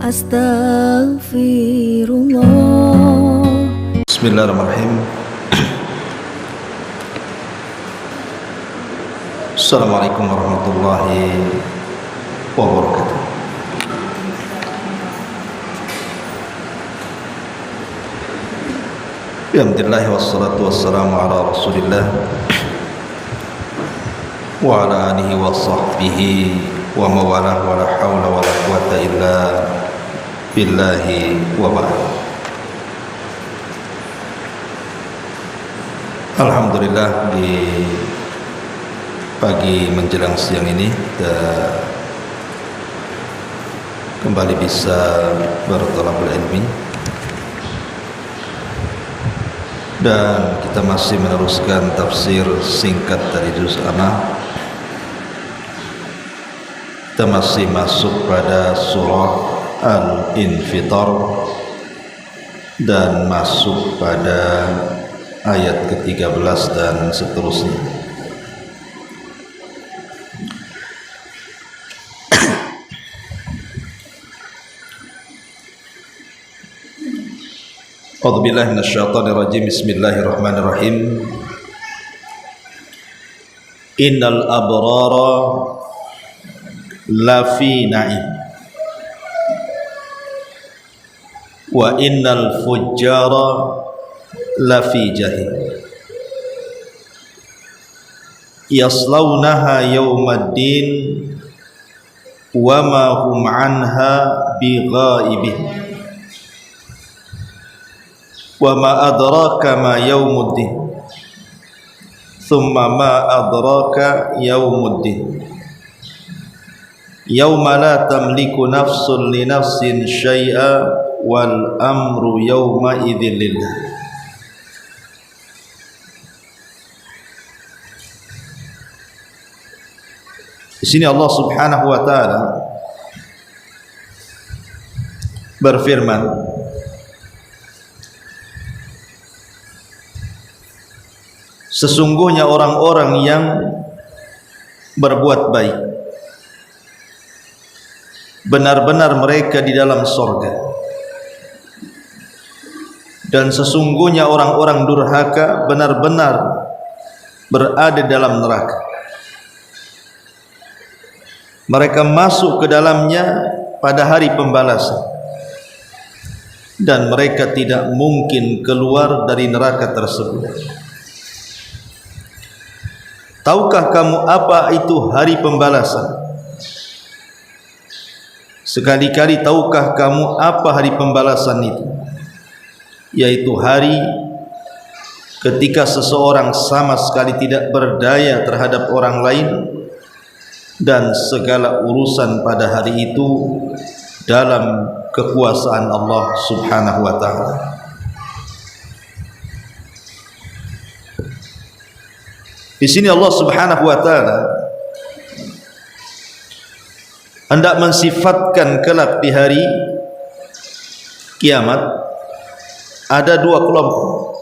Astaghfirullah. Bismillahirrahmanirrahim. Assalamualaikum warahmatullahi wabarakatuh. Alhamdulillah wassalatu wassalamu ala Rasulillah wa ala alihi wa sahbihi wa mawalah wa la hawla wa la quwata illa billahi wa ba'd. Alhamdulillah, di pagi menjelang siang ini kita kembali bisa bertolabul ilmi, dan kita masih meneruskan tafsir singkat dari juz Amah. Kita masih masuk pada surah Al-Infitar dan masuk pada ayat ke-13 dan seterusnya. A'udzubillahi minasyaitonir rajim. Bismillahirrahmanirrahim. Innal abrara lafi na'im wa innal fujjara lafi jahim yaslawnaha yawmaddin wa ma hum anha bighaibin wa ma adraka ma yawmuddin thumma ma adraka yawmuddin yawma la tamliku nafsun li nafsin syai'a wal amru yawma idzin lillah. Di sini Allah Subhanahu wa taala berfirman, sesungguhnya orang-orang yang berbuat baik benar-benar mereka di dalam sorga, dan sesungguhnya orang-orang durhaka benar-benar berada dalam neraka. Mereka masuk ke dalamnya pada hari pembalasan, dan mereka tidak mungkin keluar dari neraka tersebut. Tahukah kamu apa itu hari pembalasan? Sekali-kali tahukah kamu apa hari pembalasan itu? Yaitu hari ketika seseorang sama sekali tidak berdaya terhadap orang lain, dan segala urusan pada hari itu dalam kekuasaan Allah Subhanahu wa taala. Di sini Allah Subhanahu wa taala hendak mensifatkan kelak di hari kiamat ada dua kelompok.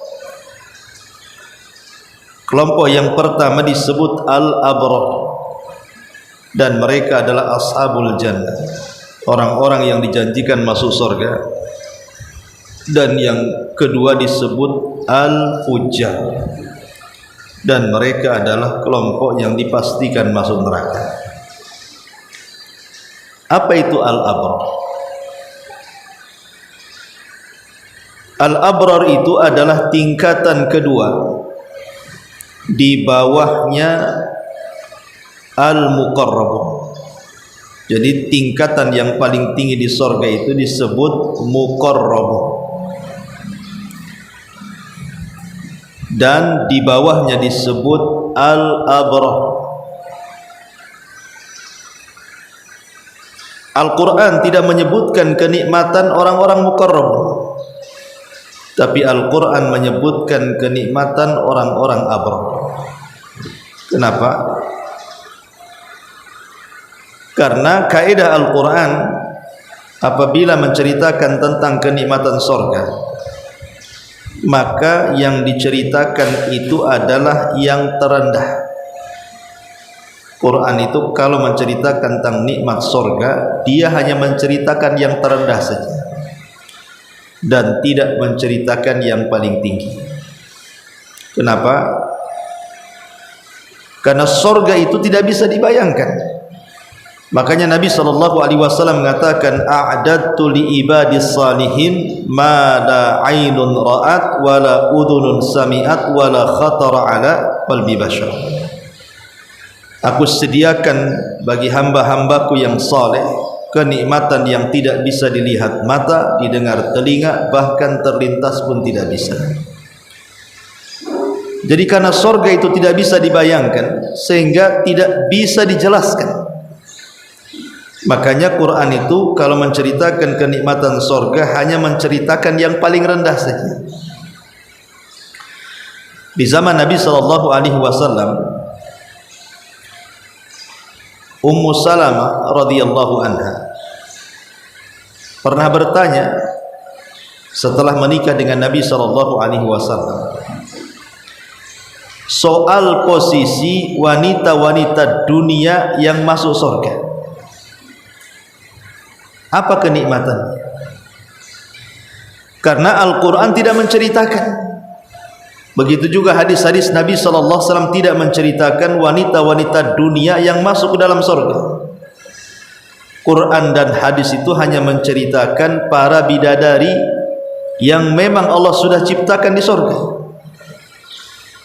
Kelompok yang pertama disebut al-abrar, dan mereka adalah ashabul jannah, orang-orang yang dijanjikan masuk surga. Dan yang kedua disebut al-fujjar, dan mereka adalah kelompok yang dipastikan masuk neraka. Apa itu al-abrar? Al-abrar itu adalah tingkatan kedua di bawahnya al-muqarrabun. Jadi tingkatan yang paling tinggi di surga itu disebut muqarrabun, dan di bawahnya disebut al-abrar. Al-Quran tidak menyebutkan kenikmatan orang-orang muqarrabun, tapi Al-Quran menyebutkan kenikmatan orang-orang abrar. Kenapa? Karena kaidah Al-Quran apabila menceritakan tentang kenikmatan surga, maka yang diceritakan itu adalah yang terendah. Quran itu kalau menceritakan tentang nikmat surga, dia hanya menceritakan yang terendah saja dan tidak menceritakan yang paling tinggi. Kenapa? Karena surga itu tidak bisa dibayangkan. Makanya Nabi SAW mengatakan, a'dadtu li ibadis salihin ma la ainun ra'at wa la udhunun sami'at wa la khatara ala qalbi bashar. Aku sediakan bagi hamba-hambaku yang saleh kenikmatan yang tidak bisa dilihat mata, didengar telinga, bahkan terlintas pun tidak bisa. Jadi karena surga itu tidak bisa dibayangkan, sehingga tidak bisa dijelaskan. Makanya Quran itu kalau menceritakan kenikmatan surga hanya menceritakan yang paling rendah saja. Di zaman Nabi SAW, Ummu Salamah radhiyallahu anha pernah bertanya setelah menikah dengan Nabi SAW soal posisi wanita-wanita dunia yang masuk surga. Apa kenikmatannya? Karena Al-Quran tidak menceritakan. Begitu juga hadis-hadis Nabi SAW tidak menceritakan wanita-wanita dunia yang masuk ke dalam surga. Quran dan hadis itu hanya menceritakan para bidadari yang memang Allah sudah ciptakan di surga.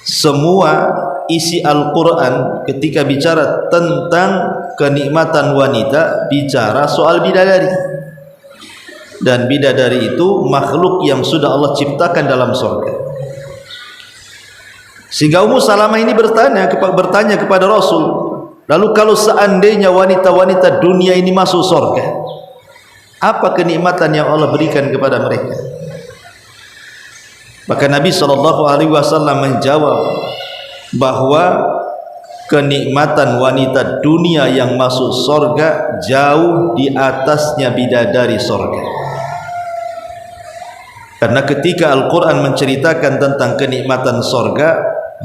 Semua isi Al-Quran ketika bicara tentang kenikmatan wanita, bicara soal bidadari. Dan bidadari itu makhluk yang sudah Allah ciptakan dalam surga. Sehingga Ummu Salamah ini bertanya kepada Rasul, lalu kalau seandainya wanita-wanita dunia ini masuk surga, apa kenikmatan yang Allah berikan kepada mereka? Maka Nabi SAW menjawab bahwa kenikmatan wanita dunia yang masuk surga jauh di atasnya bidadari surga. Karena ketika Al-Quran menceritakan tentang kenikmatan surga,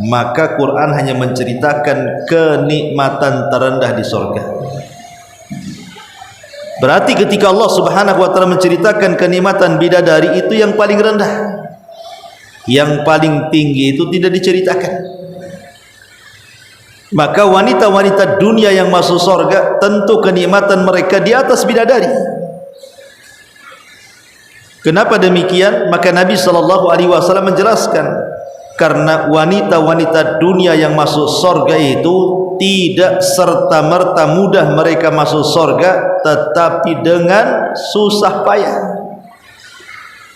maka Quran hanya menceritakan kenikmatan terendah di surga. Berarti ketika Allah Subhanahu wa taala menceritakan kenikmatan bidadari, itu yang paling rendah. Yang paling tinggi itu tidak diceritakan. Maka wanita-wanita dunia yang masuk surga, tentu kenikmatan mereka di atas bidadari. Kenapa demikian? Maka Nabi SAW menjelaskan, karena wanita-wanita dunia yang masuk surga itu tidak serta-merta mudah mereka masuk surga, tetapi dengan susah payah.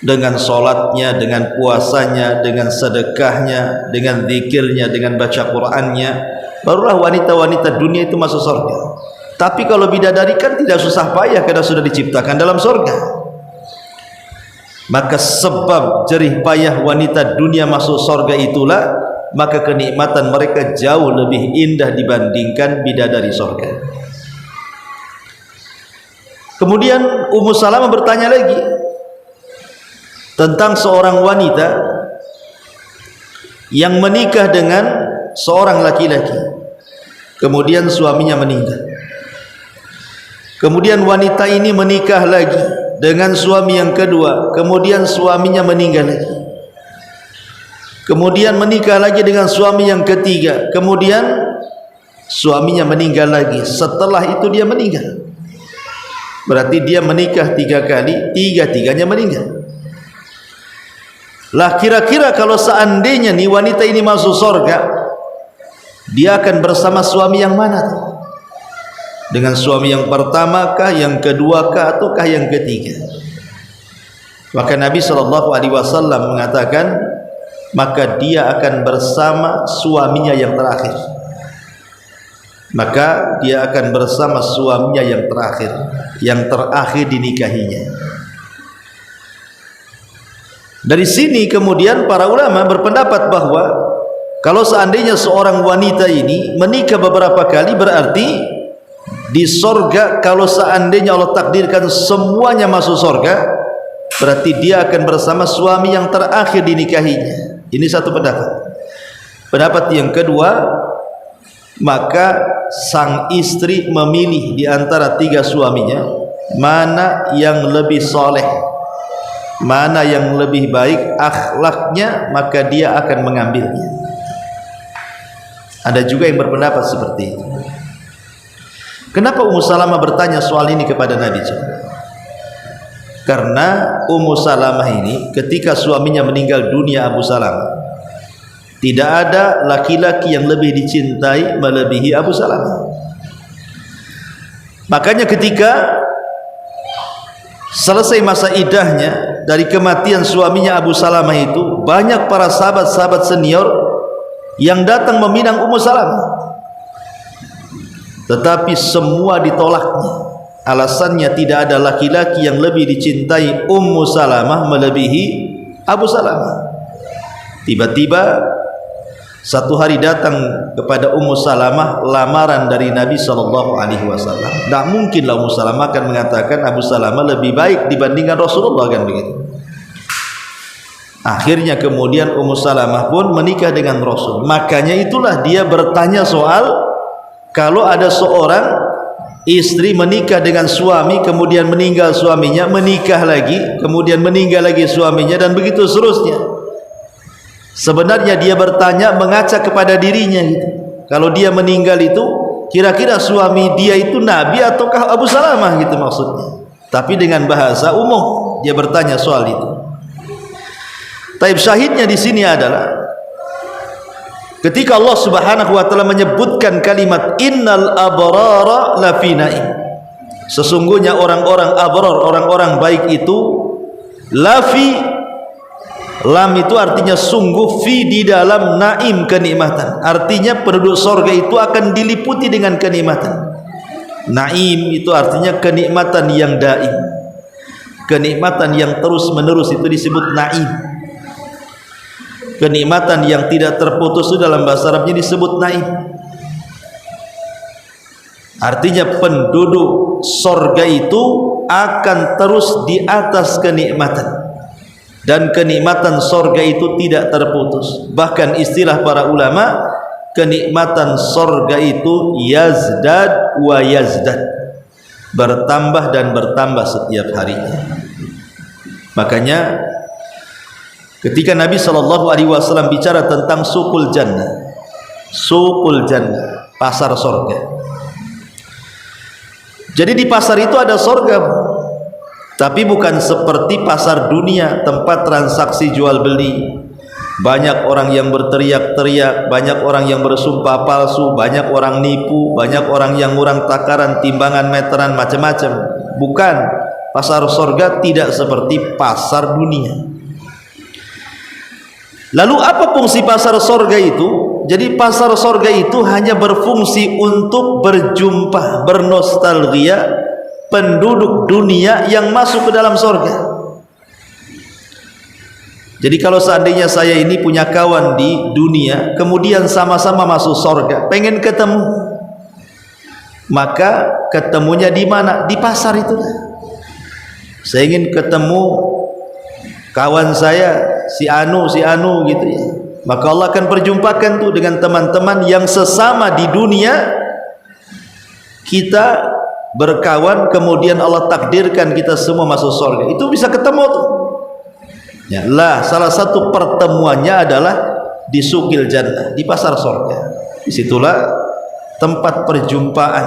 Dengan solatnya, dengan puasanya, dengan sedekahnya, dengan zikirnya, dengan baca Qur'annya, barulah wanita-wanita dunia itu masuk surga. Tapi kalau bidadari kan tidak susah payah karena sudah diciptakan dalam surga. Maka sebab jerih payah wanita dunia masuk surga itulah, maka kenikmatan mereka jauh lebih indah dibandingkan bidadari surga. Kemudian Ummu Salamah bertanya lagi tentang seorang wanita yang menikah dengan seorang laki-laki, kemudian suaminya meninggal. Kemudian wanita ini menikah lagi dengan suami yang kedua, kemudian suaminya meninggal lagi. Kemudian menikah lagi dengan suami yang ketiga, kemudian suaminya meninggal lagi. Setelah itu dia meninggal. Berarti dia menikah 3 kali, 3-tiganya meninggal. Lah kira-kira kalau seandainya nih wanita ini masuk surga, dia akan bersama suami yang mana tuh? Dengan suami yang pertama kah, yang kedua kah, ataukah yang ketiga? Maka Nabi SAW mengatakan, maka dia akan bersama suaminya yang terakhir. Maka dia akan bersama suaminya yang terakhir dinikahinya. Dari sini kemudian para ulama berpendapat bahwa kalau seandainya seorang wanita ini menikah beberapa kali, berarti di surga kalau seandainya Allah takdirkan semuanya masuk surga, berarti dia akan bersama suami yang terakhir dinikahinya. Ini satu pendapat. Pendapat yang kedua, maka sang istri memilih di antara 3 suaminya mana yang lebih soleh, mana yang lebih baik akhlaknya, maka dia akan mengambilnya. Ada juga yang berpendapat seperti itu. Kenapa Ummu Salamah bertanya soal ini kepada Nabi? Karena Ummu Salamah ini ketika suaminya meninggal dunia, Abu Salamah, tidak ada laki-laki yang lebih dicintai melebihi Abu Salamah. Makanya ketika selesai masa iddahnya dari kematian suaminya Abu Salamah itu, banyak para sahabat-sahabat senior yang datang meminang Ummu Salamah, tetapi semua ditolaknya. Alasannya tidak ada laki-laki yang lebih dicintai Ummu Salamah melebihi Abu Salamah. Tiba-tiba satu hari datang kepada Ummu Salamah lamaran dari Nabi SAW. Tak mungkinlah Ummu Salamah akan mengatakan Abu Salamah lebih baik dibandingkan Rasulullah, kan begitu. Akhirnya kemudian Ummu Salamah pun menikah dengan Rasul. Makanya itulah dia bertanya soal kalau ada seorang istri menikah dengan suami, kemudian meninggal suaminya, menikah lagi, kemudian meninggal lagi suaminya, dan begitu seterusnya. Sebenarnya dia bertanya mengaca kepada dirinya gitu. Kalau dia meninggal itu kira-kira suami dia itu Nabi ataukah Abu Salamah gitu maksudnya. Tapi dengan bahasa umum dia bertanya soal itu. Taib syahidnya di sini adalah ketika Allah Subhanahu wa taala menyebutkan kalimat innal abrara lafi naim. Sesungguhnya orang-orang abrar, orang-orang baik itu lafi, lam itu artinya sungguh, fi di dalam, naim kenikmatan. Artinya penduduk surga itu akan diliputi dengan kenikmatan. Naim itu artinya kenikmatan yang daim, kenikmatan yang terus menerus, itu disebut naim. Kenikmatan yang tidak terputus itu dalam bahasa Arabnya disebut naim. Artinya penduduk surga itu akan terus di atas kenikmatan, dan kenikmatan surga itu tidak terputus. Bahkan istilah para ulama, kenikmatan surga itu yazdad wa yazdad, bertambah dan bertambah setiap harinya. Makanya ketika Nabi SAW bicara tentang suqul jannah, suqul jannah, pasar surga. Jadi di pasar itu ada surga, tapi bukan seperti pasar dunia, tempat transaksi jual beli. Banyak orang yang berteriak-teriak, banyak orang yang bersumpah palsu, banyak orang nipu, banyak orang yang ngurang takaran, timbangan meteran, macam-macam. Bukan, pasar surga tidak seperti pasar dunia. Lalu apa fungsi pasar surga itu? Jadi pasar surga itu hanya berfungsi untuk berjumpa, bernostalgia penduduk dunia yang masuk ke dalam surga. Jadi kalau seandainya saya ini punya kawan di dunia, kemudian sama-sama masuk surga, pengen ketemu, maka ketemunya di mana? Di pasar itu. Saya ingin ketemu kawan saya si Anu gitu ya, maka Allah akan perjumpakan tuh dengan teman-teman yang sesama di dunia. Kita berkawan, kemudian Allah takdirkan kita semua masuk surga. Itu bisa ketemu tuh ya lah. Salah satu pertemuannya adalah di suqil jannah, di pasar surga. Disitulah tempat perjumpaan,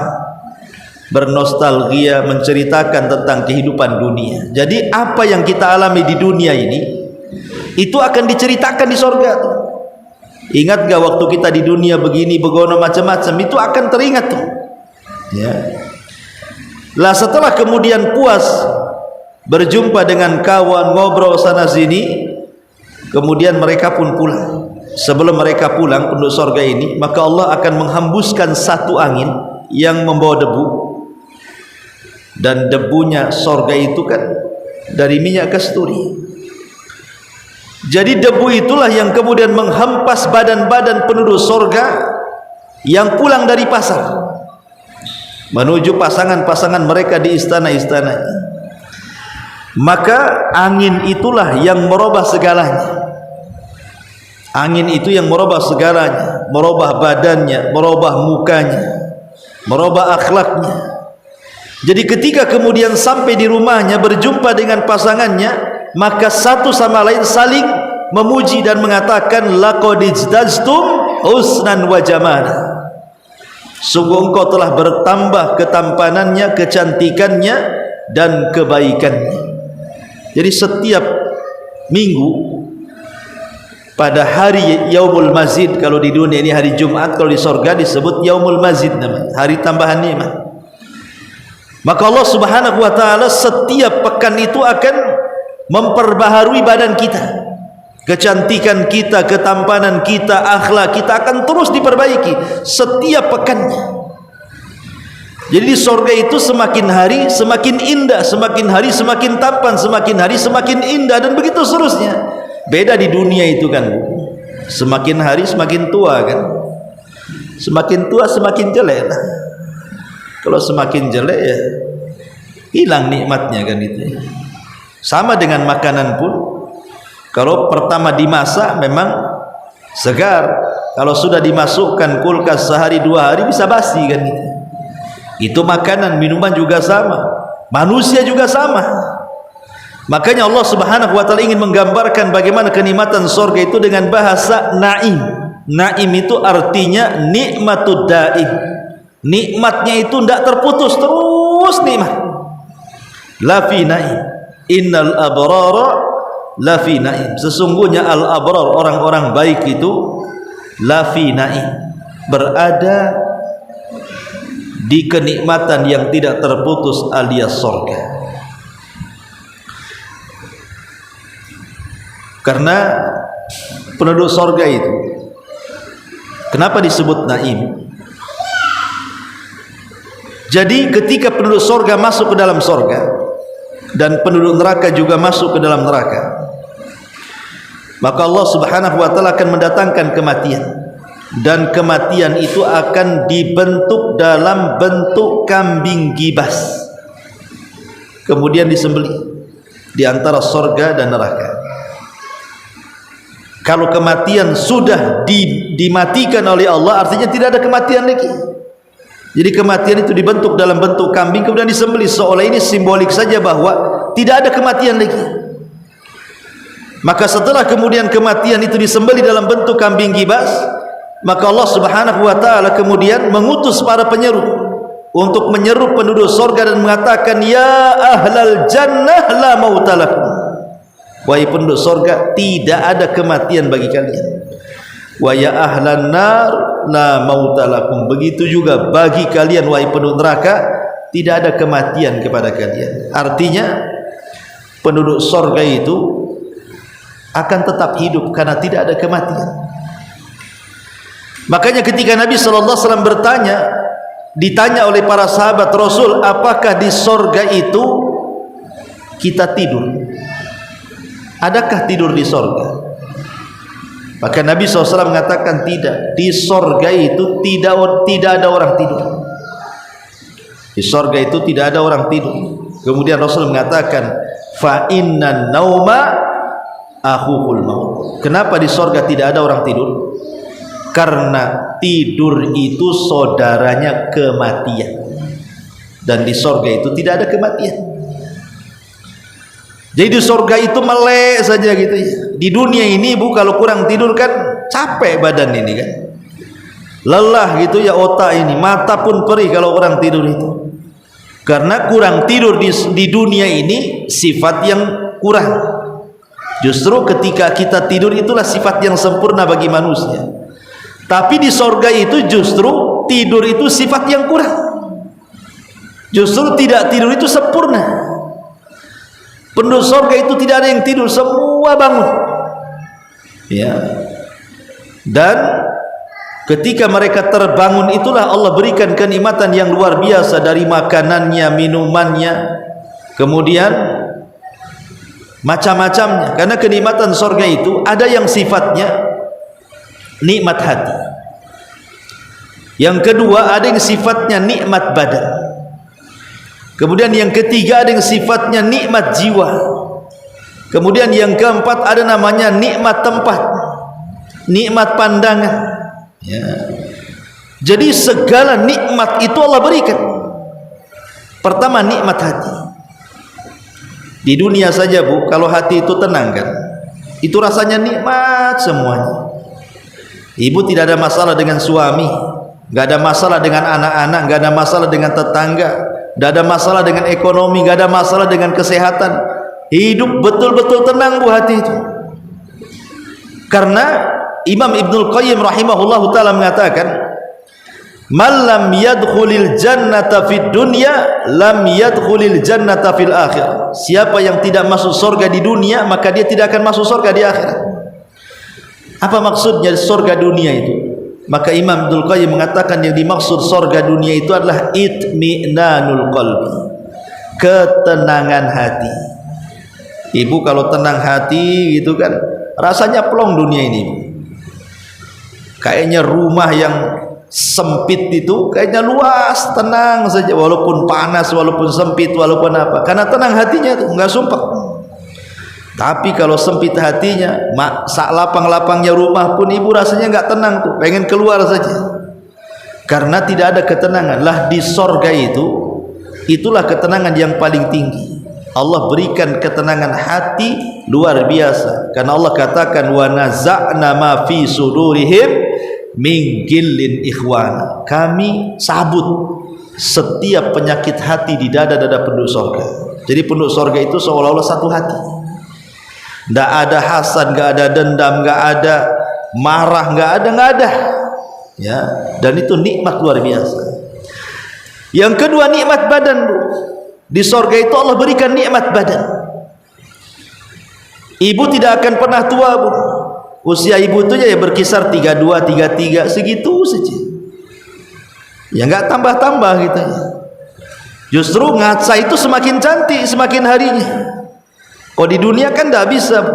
bernostalgia, menceritakan tentang kehidupan dunia. Jadi apa yang kita alami di dunia ini itu akan diceritakan di surga tuh. Ingat gak waktu kita di dunia begini, begono, macam-macam, itu akan teringat tuh ya. Lah setelah kemudian puas berjumpa dengan kawan, ngobrol sana sini, kemudian mereka pun pulang. Sebelum mereka pulang penduduk surga ini, maka Allah akan menghembuskan satu angin yang membawa debu, dan debunya surga itu kan dari minyak kasturi. Jadi debu itulah yang kemudian menghempas badan-badan penduduk surga yang pulang dari pasar menuju pasangan-pasangan mereka di istana-istana. Maka angin itulah yang merubah segalanya. Angin itu yang merubah segalanya, merubah badannya, merubah mukanya, merubah akhlaknya. Jadi ketika kemudian sampai di rumahnya berjumpa dengan pasangannya, maka satu sama lain saling memuji dan mengatakan laqad izdaztum husnan wa jamala. Sungguh engkau telah bertambah ketampanannya, kecantikannya dan kebaikannya. Jadi setiap minggu pada hari Yaumul Mazid, kalau di dunia ini hari Jumat, kalau di sorga disebut Yaumul Mazid namanya, hari tambahan nikmat. Maka Allah Subhanahu wa taala setiap pekan itu akan memperbaharui badan kita, kecantikan kita, ketampanan kita, akhlak kita akan terus diperbaiki setiap pekannya. Jadi di sorga itu semakin hari semakin indah, semakin hari semakin tampan, semakin hari semakin indah, dan begitu seterusnya. Beda di dunia itu kan, semakin hari semakin tua kan, semakin tua semakin jelek lah. Kalau semakin jelek ya hilang nikmatnya kan itu. Sama dengan makanan pun, kalau pertama dimasak memang segar, kalau sudah dimasukkan kulkas sehari dua hari bisa basi kan itu. Itu makanan, minuman juga sama, manusia juga sama. Makanya Allah Subhanahu wa taala ingin menggambarkan bagaimana kenikmatan surga itu dengan bahasa naim. Naim itu artinya nikmatud daim. Nikmatnya itu tidak terputus, terus nikmat. La fi naim. Innal abrara la fi naim. Sesungguhnya al abrar, orang-orang baik itu la fi naim, berada di kenikmatan yang tidak terputus alias surga. Karena penduduk surga itu kenapa disebut naim? Jadi ketika penduduk surga masuk ke dalam surga dan penduduk neraka juga masuk ke dalam neraka, maka Allah Subhanahu wa taala akan mendatangkan kematian, dan kematian itu akan dibentuk dalam bentuk kambing gibas, kemudian disembelih di antara surga dan neraka. Kalau kematian sudah dimatikan oleh Allah, artinya tidak ada kematian lagi. Jadi kematian itu dibentuk dalam bentuk kambing kemudian disembelih, seolah ini simbolik saja bahwa tidak ada kematian lagi. Maka setelah kemudian kematian itu disembelih dalam bentuk kambing gibas, maka Allah Subhanahu wa taala kemudian mengutus para penyeru untuk menyeru penduduk surga dan mengatakan, ya ahlal jannah la mautalakum. Wahai penduduk surga, tidak ada kematian bagi kalian. Wa ya ahlan nar la mautalakum. Begitu juga bagi kalian wahai penduduk neraka, tidak ada kematian kepada kalian. Artinya penduduk surga itu akan tetap hidup karena tidak ada kematian. Makanya ketika Nabi sallallahu alaihi wasallam ditanya oleh para sahabat Rasul, apakah di surga itu kita tidur? Adakah tidur di surga? Maka Nabi SAW mengatakan tidak. Di surga itu tidak ada orang tidur. Di surga itu tidak ada orang tidur. Kemudian Rasul mengatakan, fa innan nauma akhuhul maut. Kenapa di surga tidak ada orang tidur? Karena tidur itu saudaranya kematian, dan di surga itu tidak ada kematian. Jadi di surga itu melek saja gitu ya. Di dunia ini Bu, kalau kurang tidur kan capek badan ini kan, lelah gitu ya otak ini, mata pun perih kalau kurang tidur itu. Karena kurang tidur di dunia ini sifat yang kurang. Justru ketika kita tidur itulah sifat yang sempurna bagi manusia. Tapi di surga itu justru tidur itu sifat yang kurang. Justru tidak tidur itu sempurna. Penduduk surga itu tidak ada yang tidur, semua bangun. Ya. Dan ketika mereka terbangun itulah Allah berikan kenikmatan yang luar biasa, dari makanannya, minumannya, kemudian macam-macamnya. Karena kenikmatan surga itu ada yang sifatnya nikmat hati. Yang kedua ada yang sifatnya nikmat badan. Kemudian yang ketiga ada yang sifatnya nikmat jiwa. Kemudian yang keempat ada namanya nikmat tempat. nikmat pandangan, ya. Jadi segala nikmat itu Allah berikan. Pertama nikmat hati. Di dunia saja Bu, kalau hati itu tenang kan, itu rasanya nikmat semuanya. Ibu tidak ada masalah dengan suami, nggak ada masalah dengan anak-anak, nggak ada masalah dengan tetangga, nggak ada masalah dengan ekonomi, nggak ada masalah dengan kesehatan. Hidup betul-betul tenang Bu hati itu. Karena Imam Ibnul Qayyim rahimahullahu ta'ala mengatakan, man lam yadkhulil jannata fid dunya lam yadkhulil jannata fil akhirah. Siapa yang tidak masuk surga di dunia, maka dia tidak akan masuk surga di akhirat. Apa maksudnya surga dunia itu? Maka Imam Ibnul Qayyim mengatakan yang dimaksud surga dunia itu adalah itminanul qalbi, ketenangan hati. Ibu kalau tenang hati gitu kan, rasanya plong dunia ini. Kayaknya rumah yang sempit itu kayaknya luas, tenang saja, walaupun panas, walaupun sempit, walaupun apa, karena tenang hatinya tuh, nggak sumpah. Tapi kalau sempit hatinya, sak lapang-lapangnya rumah pun ibu rasanya nggak tenang tuh, pengen keluar saja, karena tidak ada ketenangan. Lah di sorga itu, itulah ketenangan yang paling tinggi. Allah berikan ketenangan hati luar biasa, karena Allah katakan wa naza'na ma fi sudurihim min gillin ikhwana. Kami sabut setiap penyakit hati di dada-dada penduduk surga. Jadi penduduk surga itu seolah-olah satu hati. Tidak ada hasad, nggak ada dendam, nggak ada marah, nggak ada. Ya, dan itu nikmat luar biasa. Yang kedua nikmat badan Bu. Di surga itu Allah berikan nikmat badan. Ibu tidak akan pernah tua Bu. Usia ibu itu ya berkisar 32, 33 segitu saja. Ya nggak tambah-tambah gitu ya. Justru ngaca itu semakin cantik semakin harinya. Kalau di dunia kan nggak bisa Bu.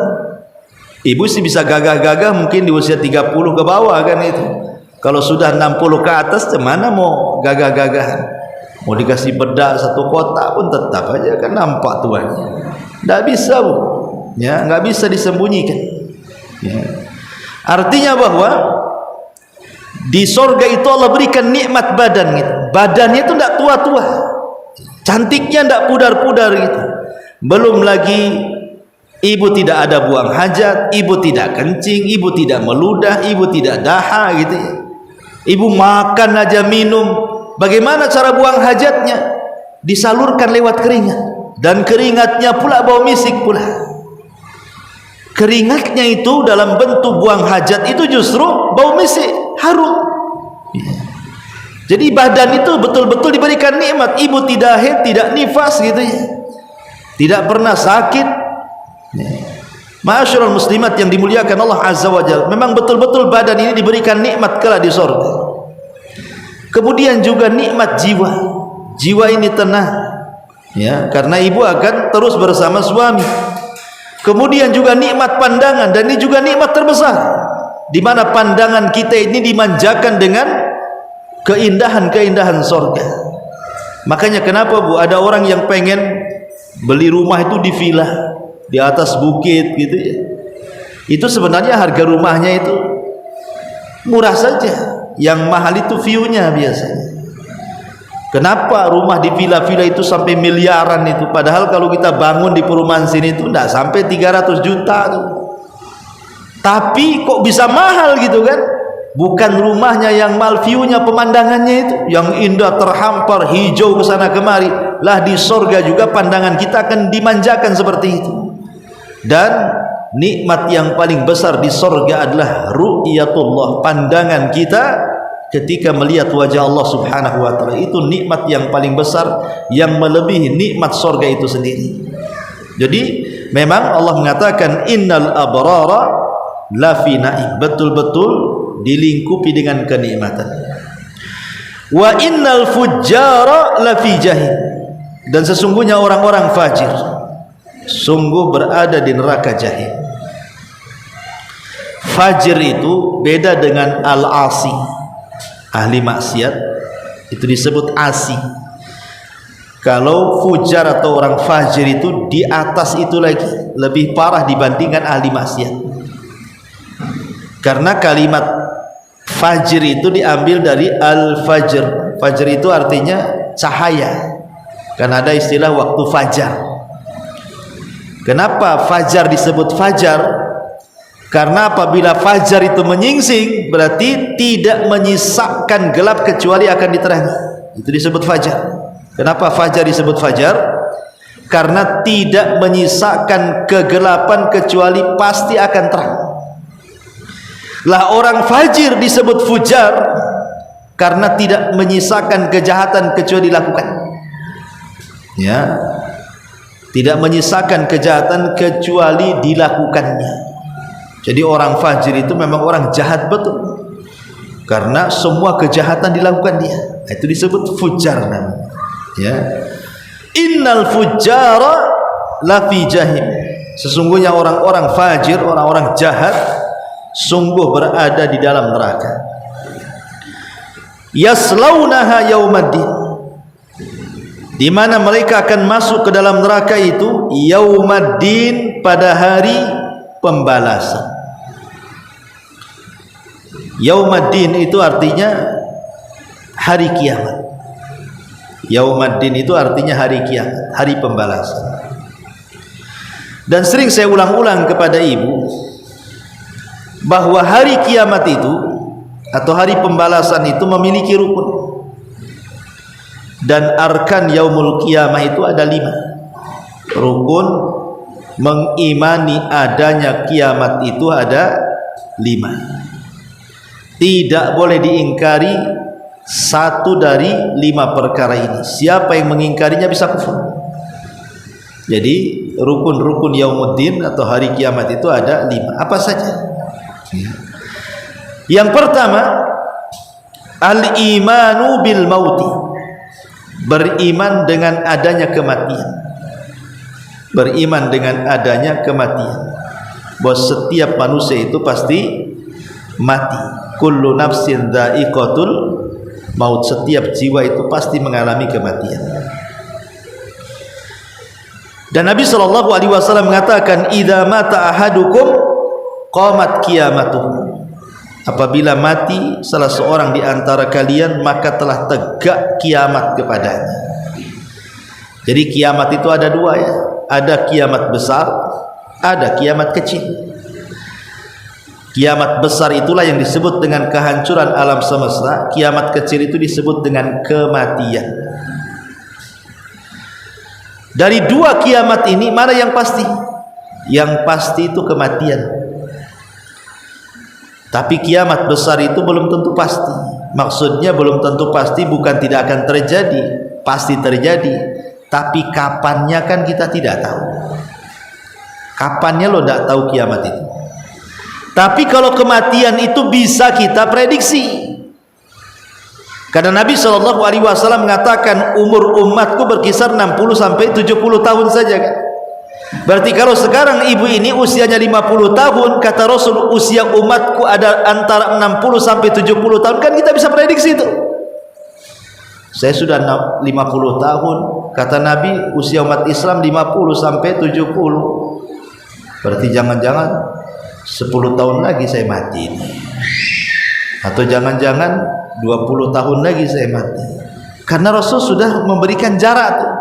Ibu sih bisa gagah-gagah mungkin di usia 30 ke bawah kan itu. Kalau sudah 60 ke atas mana mau gagah-gagahan? Mau dikasih bedak satu kotak pun tetap aja kan nampak tuanya. Nggak bisa Bu. Ya, nggak bisa disembunyikan. Ya. Artinya bahwa di surga itu Allah berikan nikmat badan gitu. Badannya itu tidak tua-tua, cantiknya tidak pudar-pudar gitu. Belum lagi ibu tidak ada buang hajat, ibu tidak kencing, ibu tidak meludah, ibu tidak dahak gitu ya. Ibu makan aja minum, bagaimana cara buang hajatnya? Disalurkan lewat keringat, dan keringatnya pula bau misik pula. Keringatnya itu dalam bentuk buang hajat itu justru bau misik, harum. Jadi badan itu betul-betul diberikan nikmat. Ibu tidak haid, tidak nifas gitu ya, tidak pernah sakit. Ma'asyiral muslimat yang dimuliakan Allah Azza wa Jalla, memang betul-betul badan ini diberikan nikmat kelak di surga. Kemudian juga nikmat jiwa. Jiwa ini tenang ya, karena ibu akan terus bersama suami. Kemudian juga nikmat pandangan, dan ini juga nikmat terbesar, di mana pandangan kita ini dimanjakan dengan keindahan-keindahan surga. Makanya kenapa Bu, ada orang yang pengen beli rumah itu di villa di atas bukit gitu ya. Itu sebenarnya harga rumahnya itu murah saja, yang mahal itu view-nya biasanya. Kenapa rumah di villa-villa itu sampai miliaran itu? Padahal kalau kita bangun di perumahan sini itu tidak sampai 300 juta tuh. Tapi kok bisa mahal gitu kan? Bukan rumahnya yang mahal, view-nya, pemandangannya itu yang indah, terhampar, hijau ke sana kemari. Lah di surga juga pandangan kita akan dimanjakan seperti itu. Dan nikmat yang paling besar di surga adalah ru'yatullah, pandangan kita ketika melihat wajah Allah Subhanahu wa taala. Itu nikmat yang paling besar, yang melebihi nikmat surga itu sendiri. Jadi memang Allah mengatakan innal abrara lafi na'im, betul-betul dilingkupi dengan kenikmatan. Wa innal fujjara lafi jahim, dan sesungguhnya orang-orang fajir sungguh berada di neraka jahim. Fajir itu beda dengan al-asi, ahli maksiat itu disebut asi. Kalau fujar atau orang fajir itu di atas itu lagi, lebih parah dibandingkan ahli maksiat. Karena kalimat fajr itu diambil dari al-fajr. Fajr itu artinya cahaya. Karena ada istilah waktu fajar. Kenapa fajar disebut fajar? Karena apabila fajar itu menyingsing, berarti tidak menyisakan gelap kecuali akan diterangi. Itu disebut fajar. Kenapa fajar disebut fajar? Karena tidak menyisakan kegelapan kecuali pasti akan terang. Lah orang fajir disebut fujar karena tidak menyisakan kejahatan kecuali dilakukan. Ya. Tidak menyisakan kejahatan kecuali dilakukannya. Jadi orang fajir itu memang orang jahat betul. Karena semua kejahatan dilakukan dia. Itu disebut fujar namanya. Ya. Innal fujjara lafi jahim. Sesungguhnya orang-orang fajir, orang-orang jahat sungguh berada di dalam neraka. Yaslaunaha yaumaddin, di mana mereka akan masuk ke dalam neraka itu yaumaddin, pada hari pembalasan. Yaumaddin itu artinya hari kiamat. Yaumaddin itu artinya hari kiamat, hari pembalasan. Dan sering saya ulang-ulang kepada ibu bahwa hari kiamat itu atau hari pembalasan itu memiliki rukun. Dan arkan yaumul kiamah itu ada 5. Rukun mengimani adanya kiamat itu ada 5. Tidak boleh diingkari satu dari 5 perkara ini. Siapa yang mengingkarinya bisa kufur. Jadi rukun-rukun yaumuddin atau hari kiamat itu ada 5. Apa saja? Yang pertama, al-imanu bil mauti, beriman dengan adanya kematian. Beriman dengan adanya kematian, bahwa setiap manusia itu pasti mati. Kullu nafsin dha'iqatul maut, setiap jiwa itu pasti mengalami kematian. Dan Nabi SAW mengatakan, idza mata ahadukum qamat qiyamatuh. Apabila mati salah seorang di antara kalian, maka telah tegak kiamat kepadanya. Jadi kiamat itu ada 2 ya. Ada kiamat besar, ada kiamat kecil. Kiamat besar itulah yang disebut dengan kehancuran alam semesta. Kiamat kecil itu disebut dengan kematian. Dari 2 kiamat ini mana yang pasti? Yang pasti itu kematian. Tapi kiamat besar itu belum tentu pasti. Maksudnya belum tentu pasti bukan tidak akan terjadi, pasti terjadi. Tapi kapannya kan kita tidak tahu. Kapannya lo tidak tahu kiamat itu. Tapi kalau kematian itu bisa kita prediksi. Karena Nabi SAW mengatakan umur umatku berkisar 60 sampai 70 tahun saja kan. Berarti kalau sekarang ibu ini usianya 50 tahun, kata Rasul usia umatku ada antara 60 sampai 70 tahun, kan kita bisa prediksi itu. Saya sudah 50 tahun, kata Nabi usia umat Islam 50 sampai 70. Berarti jangan-jangan 10 tahun lagi saya mati ini. Atau jangan-jangan 20 tahun lagi saya mati. Karena Rasul sudah memberikan jarak tuh.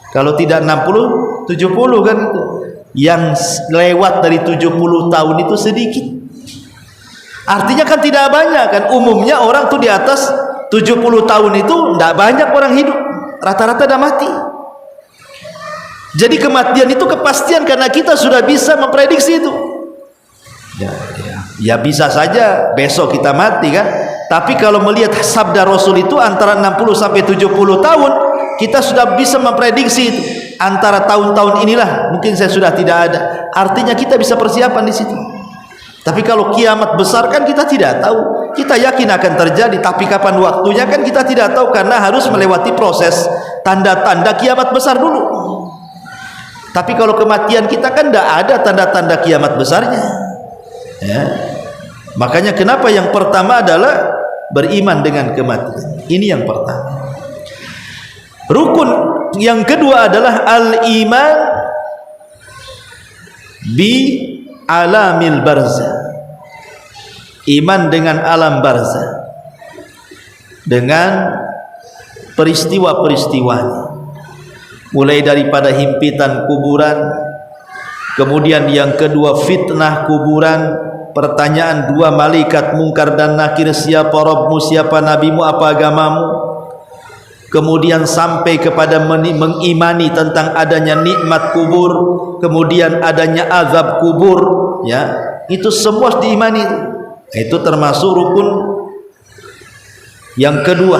Kalau tidak 60, 70 kan itu. Yang lewat dari 70 tahun itu sedikit. Artinya kan tidak banyak kan. Umumnya orang tuh di atas 70 tahun itu tidak banyak orang hidup. Rata-rata dah mati. Jadi kematian itu kepastian karena kita sudah bisa memprediksi itu. Ya bisa saja besok kita mati kan. Tapi kalau melihat sabda Rasul itu antara 60 sampai 70 tahun, kita sudah bisa memprediksi itu. Antara tahun-tahun inilah mungkin saya sudah tidak ada. Artinya kita bisa persiapan di situ. Tapi kalau kiamat besar kan kita tidak tahu. Kita yakin akan terjadi, tapi kapan waktunya kan kita tidak tahu karena harus melewati proses tanda-tanda kiamat besar dulu. Tapi kalau kematian kita kan tidak ada tanda-tanda kiamat besarnya. Ya. Makanya kenapa yang pertama adalah beriman dengan kematian. Ini yang pertama. Rukun yang kedua adalah al-iman bi alamil barzah. iman dengan alam barzah, dengan peristiwa-peristiwanya, mulai daripada himpitan kuburan, kemudian yang kedua fitnah kuburan, pertanyaan dua malaikat mungkar dan nakir, siapa Rabbmu, siapa nabimu, apa agamamu, kemudian sampai kepada mengimani tentang adanya nikmat kubur, kemudian adanya azab kubur, ya, itu semua diimani. Itu termasuk rukun yang kedua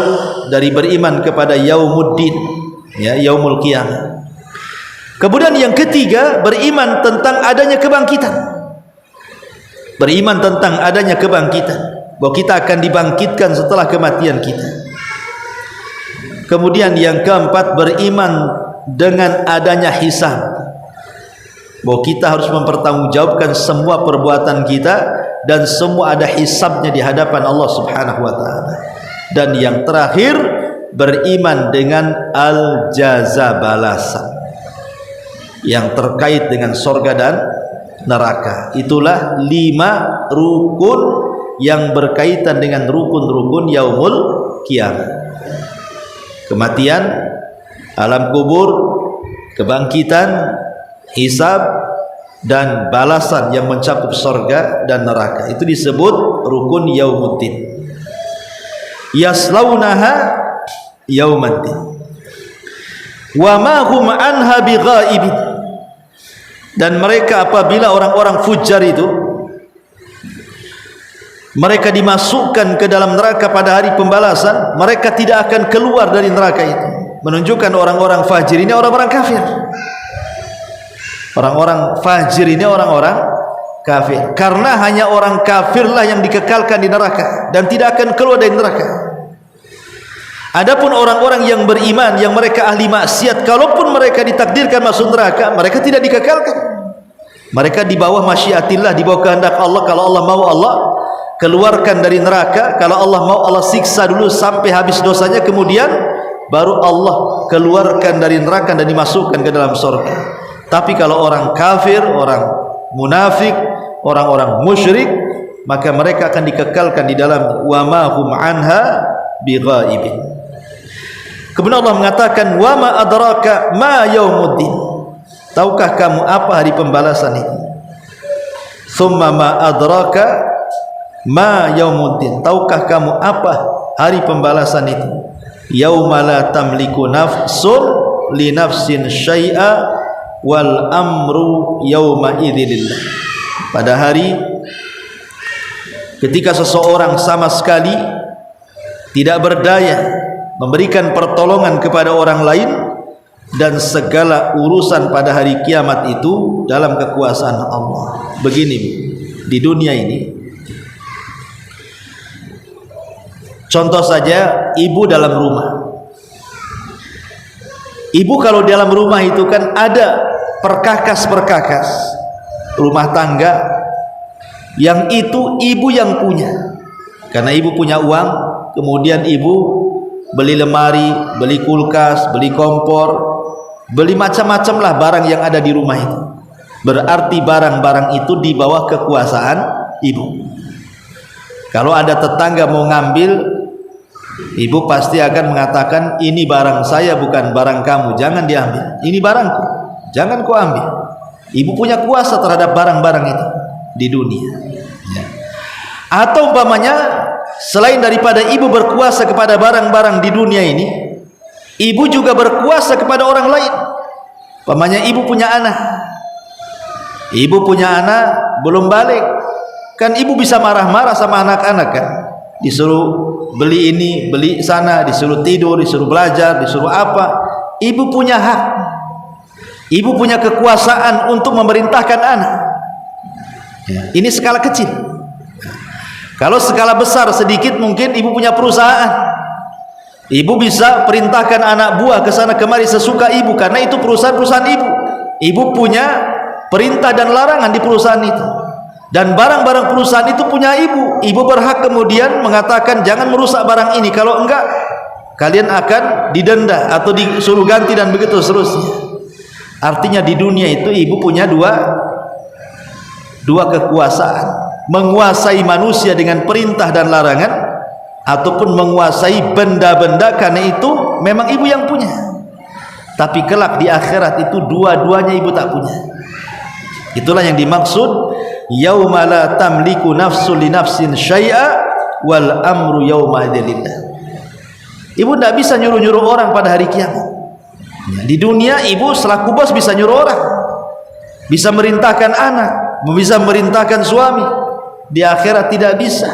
dari beriman kepada yaumuddin, ya, yaumul qiyamah. Kemudian yang ketiga, beriman tentang adanya kebangkitan. Beriman tentang adanya kebangkitan, bahwa kita akan dibangkitkan setelah kematian kita. Kemudian yang keempat, beriman dengan adanya hisab, bahwa kita harus mempertanggungjawabkan semua perbuatan kita dan semua ada hisabnya di hadapan Allah Subhanahu wa taala. Dan yang terakhir, beriman dengan al-jaza, balasan yang terkait dengan surga dan neraka. Itulah 5 rukun yang berkaitan dengan rukun-rukun yaumul qiyamah. Kematian, alam kubur, kebangkitan, hisab, dan balasan yang mencakup surga dan neraka. Itu disebut rukun yaumuddin. Yaslaunaha yaumaddin wa ma hum anha bighaibin. Dan mereka apabila orang-orang fujar itu, mereka dimasukkan ke dalam neraka pada hari pembalasan, mereka tidak akan keluar dari neraka itu. Menunjukkan orang-orang fajir ini orang-orang kafir. Orang-orang fajir ini orang-orang kafir, karena hanya orang kafirlah yang dikekalkan di neraka dan tidak akan keluar dari neraka. Adapun orang-orang yang beriman, yang mereka ahli maksiat, kalaupun mereka ditakdirkan masuk neraka, mereka tidak dikekalkan. Mereka di bawah masyiatillah, di bawah kehendak Allah. Kalau Allah mau, Allah keluarkan dari neraka. Kalau Allah mau, Allah siksa dulu sampai habis dosanya, kemudian baru Allah keluarkan dari neraka dan dimasukkan ke dalam surga. Tapi kalau orang kafir, orang munafik, orang-orang musyrik, maka mereka akan dikekalkan di dalam wa ma hum anha bighaibin. Kemudian Allah mengatakan wa ma adraka ma yaumuddin. Tahukah kamu apa hari pembalasan itu? Summa ma adraka ma yaumuddin. Tahukah kamu apa hari pembalasan itu? Yauma la tamliku nafsun li nafsin syai'a wal amru yauma idzilillah. Pada hari ketika seseorang sama sekali tidak berdaya memberikan pertolongan kepada orang lain, dan segala urusan pada hari kiamat itu dalam kekuasaan Allah. Begini di dunia ini, contoh saja ibu dalam rumah. Ibu kalau dalam rumah itu kan ada perkakas-perkakas rumah tangga yang itu ibu yang punya, karena ibu punya uang. Kemudian ibu beli lemari, beli kulkas, beli kompor, beli macam-macam lah barang yang ada di rumah itu. Berarti barang-barang itu di bawah kekuasaan ibu. Kalau ada tetangga mau ngambil, ibu pasti akan mengatakan, ini barang saya bukan barang kamu, jangan diambil. Ini barangku, jangan kau ambil. Ibu punya kuasa terhadap barang-barang itu di dunia, ya. Atau umpamanya selain daripada ibu berkuasa kepada barang-barang di dunia ini, ibu juga berkuasa kepada orang lain. Umpamanya ibu punya anak, ibu punya anak belum balik, kan ibu bisa marah-marah sama anak-anak kan, disuruh beli ini, beli sana, disuruh tidur, disuruh belajar, disuruh apa. Ibu punya hak, ibu punya kekuasaan untuk memerintahkan anak, ya. Ini skala kecil. Kalau skala besar sedikit, mungkin ibu punya perusahaan, ibu bisa perintahkan anak buah ke sana kemari sesuka ibu, karena itu perusahaan-perusahaan ibu. Ibu punya perintah dan larangan di perusahaan itu, dan barang-barang perusahaan itu punya ibu. Ibu berhak kemudian mengatakan jangan merusak barang ini, kalau enggak kalian akan didenda atau disuruh ganti, dan begitu seterusnya. Artinya di dunia itu ibu punya dua kekuasaan. menguasai manusia dengan perintah dan larangan, ataupun menguasai benda-benda, karena itu memang ibu yang punya. Tapi kelak di akhirat itu dua-duanya ibu tak punya. Itulah yang dimaksud yauma la tamliku nafsun li nafsin syai'a wal amru yauma idzilillah. Ibu tidak bisa nyuruh-nyuruh orang pada hari kiamat. Di dunia ibu selaku bos bisa nyuruh orang, bisa merintahkan anak, bisa merintahkan suami. Di akhirat tidak bisa.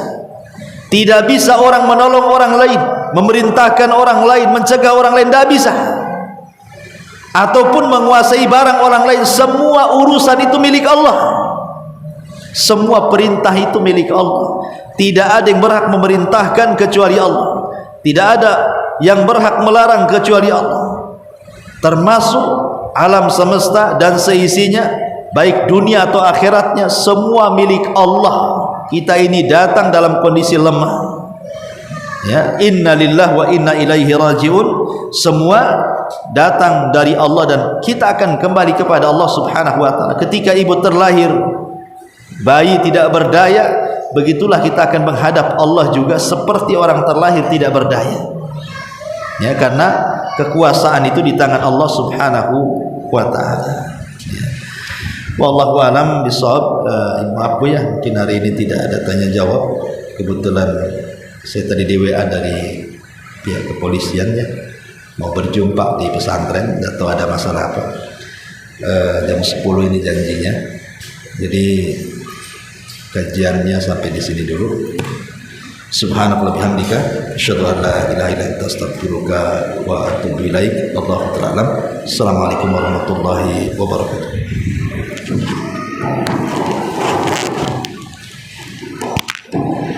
Tidak bisa orang menolong orang lain, memerintahkan orang lain, mencegah orang lain, tidak bisa. Ataupun menguasai barang orang lain. Semua urusan itu milik Allah. Semua perintah itu milik Allah. Tidak ada yang berhak memerintahkan kecuali Allah. Tidak ada yang berhak melarang kecuali Allah. Termasuk alam semesta dan seisinya, baik dunia atau akhiratnya, semua milik Allah. Kita ini datang dalam kondisi lemah, ya, inna lillahi wa inna ilaihi rajiun. Semua datang dari Allah dan kita akan kembali kepada Allah subhanahu wa ta'ala. Ketika ibu terlahir bayi tidak berdaya, begitulah kita akan menghadap Allah juga seperti orang terlahir tidak berdaya, ya, karena kekuasaan itu di tangan Allah subhanahu wa ta'ala, ya. Wallahu alam bisawab. Maaf Bu ya, mungkin hari ini tidak ada tanya jawab. Kebetulan saya tadi di WA dari pihak kepolisian, ya, mau berjumpa di pesantren, tidak tahu ada masalah apa. Jam 10 ini janjinya. Jadi kajiannya sampai di sini dulu. Subhanallah bihamdika asyhadu an la ilaha illa anta astaghfiruka wa atubu ilaik. Wallahu a'lam. Assalamualaikum warahmatullahi wabarakatuh.